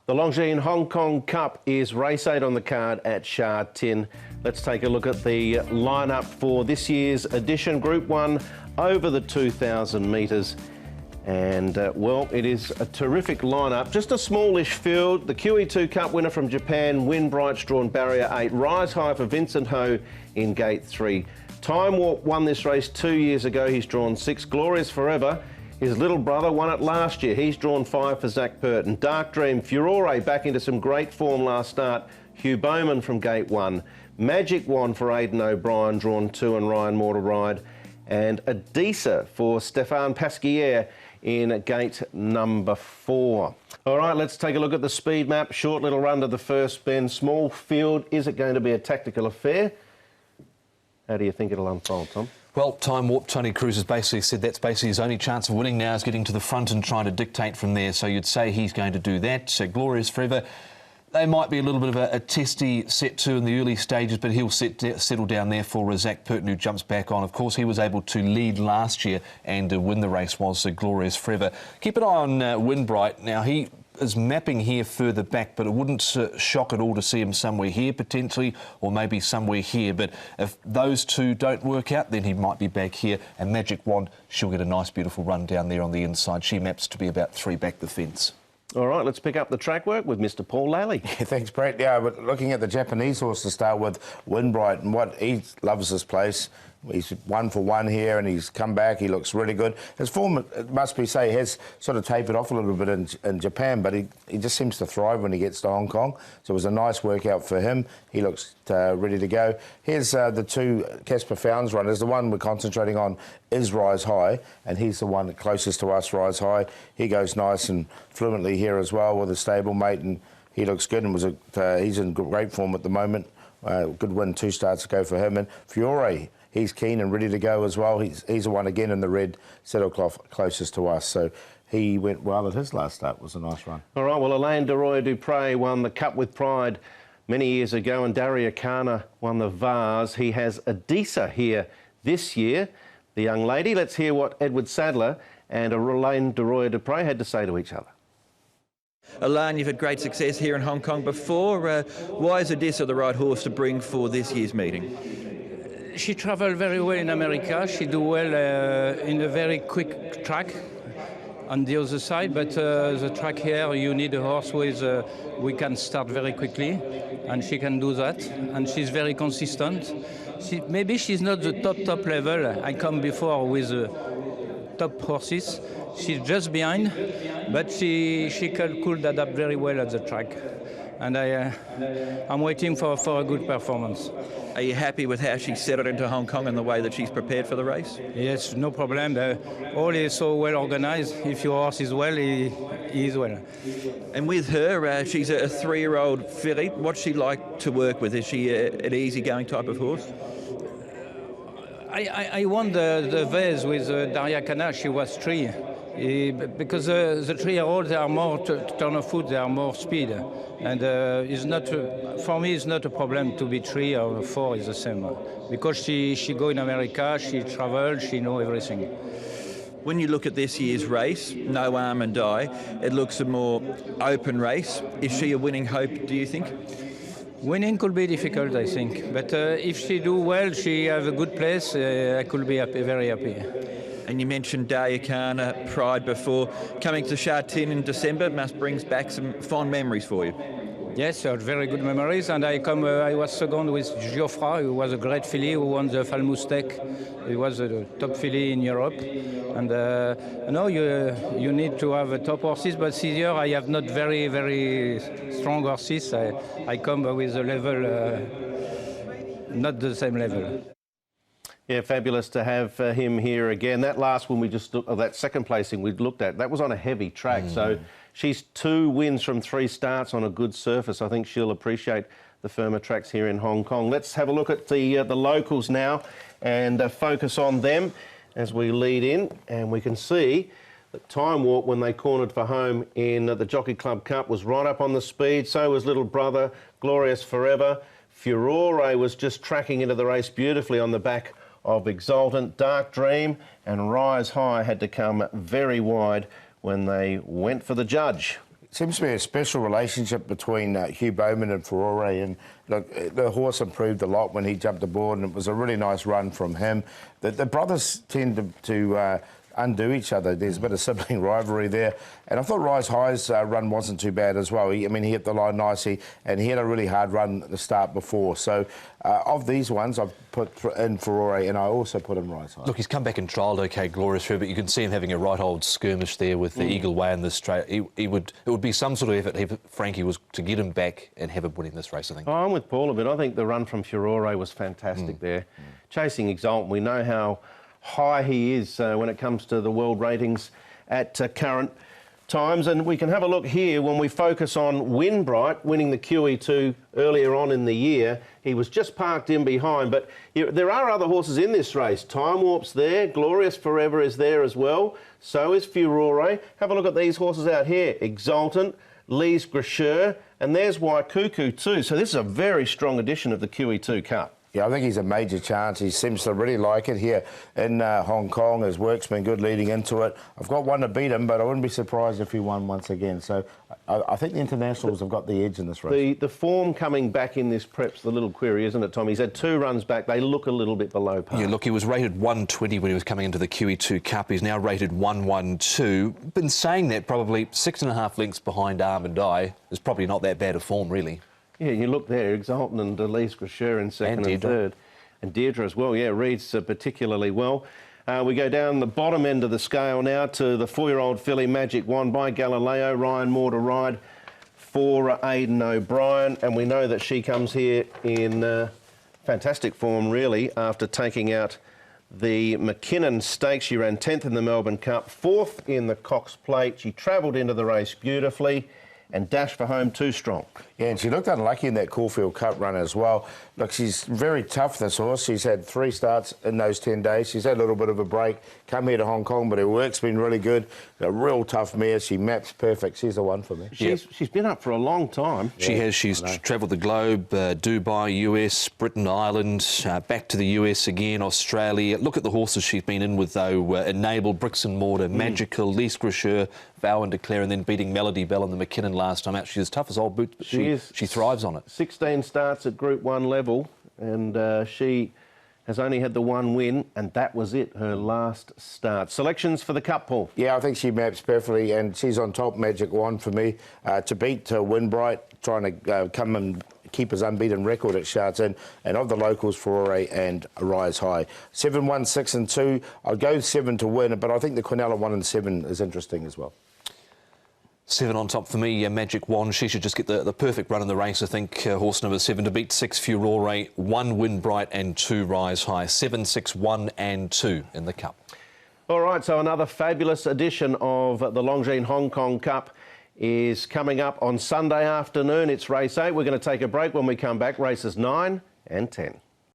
The Longines Hong Kong Cup is race 8 on the card at Sha Tin. Let's take a look at the lineup for this year's edition. Group 1 over the 2,000 metres. And, well, it is a terrific lineup. Just a smallish field. The QE2 Cup winner from Japan, Winbright's drawn barrier 8. Rise High for Vincent Ho in gate 3. Time Warp won this race 2 years ago. He's drawn 6. Glorious Forever. His little brother won it last year. He's drawn 5 for Zach Burton. Dark Dream, Furore back into some great form last start. Hugh Bowman from gate 1. Magic Wand for Aidan O'Brien, drawn 2, and Ryan Moore to ride. And Adisa for Stéphane Pasquier in gate number 4. All right, let's take a look at the speed map. Short little run to the first bend. Small field. Is it going to be a tactical affair? How do you think it'll unfold, Tom? Well, Time Warp, Tony Cruz has basically said that's basically his only chance of winning now, is getting to the front and trying to dictate from there. So you'd say he's going to do that. So Glorious Forever, they might be a little bit of a testy set 2 in the early stages, but he'll settle down there for Zach Burton, who jumps back on. Of course, he was able to lead last year and win the race, was Glorious Forever. Keep an eye on Winbright. Now, he is mapping here further back, but it wouldn't shock at all to see him somewhere here potentially, or maybe somewhere here. But if those two don't work out, then he might be back here. And Magic Wand, she'll get a nice beautiful run down there on the inside. She maps to be about 3 back the fence. All right, let's pick up the track work with Mr. Paul Lally. Yeah, thanks, Brett. Yeah, but looking at the Japanese horse to start with, Winbright, and what he loves this place. He's 1 for 1 here, and he's come back. He looks really good. His form, it must be say, has sort of tapered off a little bit in Japan, but he just seems to thrive when he gets to Hong Kong. So it was a nice workout for him. He looks ready to go. Here's the 2 Casper Founds runners. The one we're concentrating on is Rise High, and he's the one closest to us, Rise High. He goes nice and fluently here as well with a stablemate, and he looks good and he's in great form at the moment. Good win 2 starts ago for him. And Furore, he's keen and ready to go as well. He's the one again in the red saddlecloth closest to us. So he went well at his last start. It was a nice run. All right, well, Alain de Roy Dupre won the Cup with Pride many years ago, and Daria Kana won the Vase. He has Adisa here this year, the young lady. Let's hear what Edward Sadler and Alain de Roy Dupre had to say to each other. Alain, you've had great success here in Hong Kong before. Why is Adisa the right horse to bring for this year's meeting? She travelled very well in America. She do well in a very quick track on the other side, but the track here, you need a horse with we can start very quickly, and she can do that. And she's very consistent. Maybe she's not the top level. I come before with top horses. She's just behind, but she could adapt very well at the track. And I'm waiting for a good performance. Are you happy with how she settled into Hong Kong and the way that she's prepared for the race? Yes, no problem. All is so well organised. If your horse is well, he is well. And with her, she's a 3-year-old filly. What's she like to work with? Is she an easygoing type of horse? I won the Vase with Daria Kana. She was 3. Because the 3-year-olds, they are more turn of foot, they are more speed. And it's not, for me, it's not a problem to be 3 or 4, is the same. Because she go in America, she travel, she know everything. When you look at this year's race, No Arm and Die, it looks a more open race. Is she a winning hope, do you think? Winning could be difficult, I think. But if she do well, she have a good place, I could be happy, very happy. And you mentioned Daria Kana, Pride before. Coming to Sha Tin in December must bring back some fond memories for you. Yes, very good memories. And I was second with Geoffroy, who was a great filly, who won the Falmoustec. He was a top filly in Europe. And no, you need to have top horses, but this year I have not very, very strong horses. I come with a level, not the same level. Yeah, fabulous to have him here again. That last one we just looked, or that second placing we looked at, that was on a heavy track. So she's 2 wins from 3 starts on a good surface. I think she'll appreciate the firmer tracks here in Hong Kong. Let's have a look at the locals now and focus on them as we lead in. And we can see that Time Warp, when they cornered for home in the Jockey Club Cup, was right up on the speed. So was Little Brother, Glorious Forever. Furore was just tracking into the race beautifully on the back of Exultant. Dark Dream and Rise High had to come very wide when they went for the judge. Seems to be a special relationship between Hugh Bowman and Furore, and look, the horse improved a lot when he jumped aboard, and it was a really nice run from him. The brothers tend to undo each other. There's a bit of sibling rivalry there, and I thought Rise High's run wasn't too bad as well. He hit the line nicely, and he had a really hard run at the start before. So of these ones, I've put in Furore, and I also put in Rise High. Look, he's come back and trialled okay, Glorious Forever, but you can see him having a right old skirmish there with the Eagle Way in the straight. It would be some sort of effort if Frankie was to get him back and have him winning this race, I think. Oh, I'm with Paul a bit. I think the run from Furore was fantastic there. Chasing Exultant, we know how high he is when it comes to the world ratings at current times, and we can have a look here when we focus on Winbright winning the QE2 earlier on in the year. He was just parked in behind, but there are other horses in this race. Time Warp's there, Glorious Forever is there as well, so is Furore. Have a look at these horses out here, Exultant, Lee's Gracheur, and there's Waikuku too. So this is a very strong edition of the QE2 Cup. Yeah, I think he's a major chance. He seems to really like it here in Hong Kong. His work's been good leading into it. I've got one to beat him, but I wouldn't be surprised if he won once again. So I think the internationals have got the edge in this race. The form coming back in this prep's the little query, isn't it, Tom? He's had 2 runs back. They look a little bit below par. Yeah, look, he was rated 120 when he was coming into the QE2 Cup. He's now rated 112. Been saying that probably 6.5 lengths behind Arm and I is probably not that bad a form, really. Yeah, you look there, Exultant and Elise Gracheur in second and third. And Deirdre as well, yeah, reads particularly well. We go down the bottom end of the scale now to the 4-year-old filly Magic Wand by Galileo, Ryan Moore to ride for Aidan O'Brien. And we know that she comes here in fantastic form, really, after taking out the McKinnon Stakes. She ran 10th in the Melbourne Cup, 4th in the Cox Plate. She travelled into the race beautifully and dashed for home 2 strong. Yeah, and she looked unlucky in that Caulfield Cup run as well. Look, she's very tough, this horse. She's had 3 starts in those 10 days. She's had a little bit of a break, come here to Hong Kong, but her work's been really good. A real tough mare. She maps perfect. She's the one for me. She's been up for a long time. She has. She's travelled the globe, Dubai, US, Britain, Ireland, back to the US again, Australia. Look at the horses she's been in with, though. Enable, Bricks and Mortar, Magical, Lease Gracheur, Vow and Declare, and then beating Melody Bell in the McKinnon last time out. She's as tough as old boots, but she thrives on it. 16 starts at Group 1 level, and she has only had the 1 win, and that was it, her last start. Selections for the Cup, Paul? Yeah, I think she maps perfectly, and she's on top, Magic Wand, for me. To beat Winbright, trying to come and keep his unbeaten record at Sha Tin, and of the locals, Furore and Rise High. 7, 1, 6 and 2. I'd go 7 to win, but I think the Quinella 1 and 7 is interesting as well. 7 on top for me, Magic Wand. She should just get the perfect run in the race, I think. Horse number 7 to beat 6 Furore, 1 Winbright and 2 Rise High. 7, 6, 1 and 2 in the Cup. All right, so another fabulous edition of the Longines Hong Kong Cup is coming up on Sunday afternoon. It's race 8. We're going to take a break. When we come back, races 9 and 10.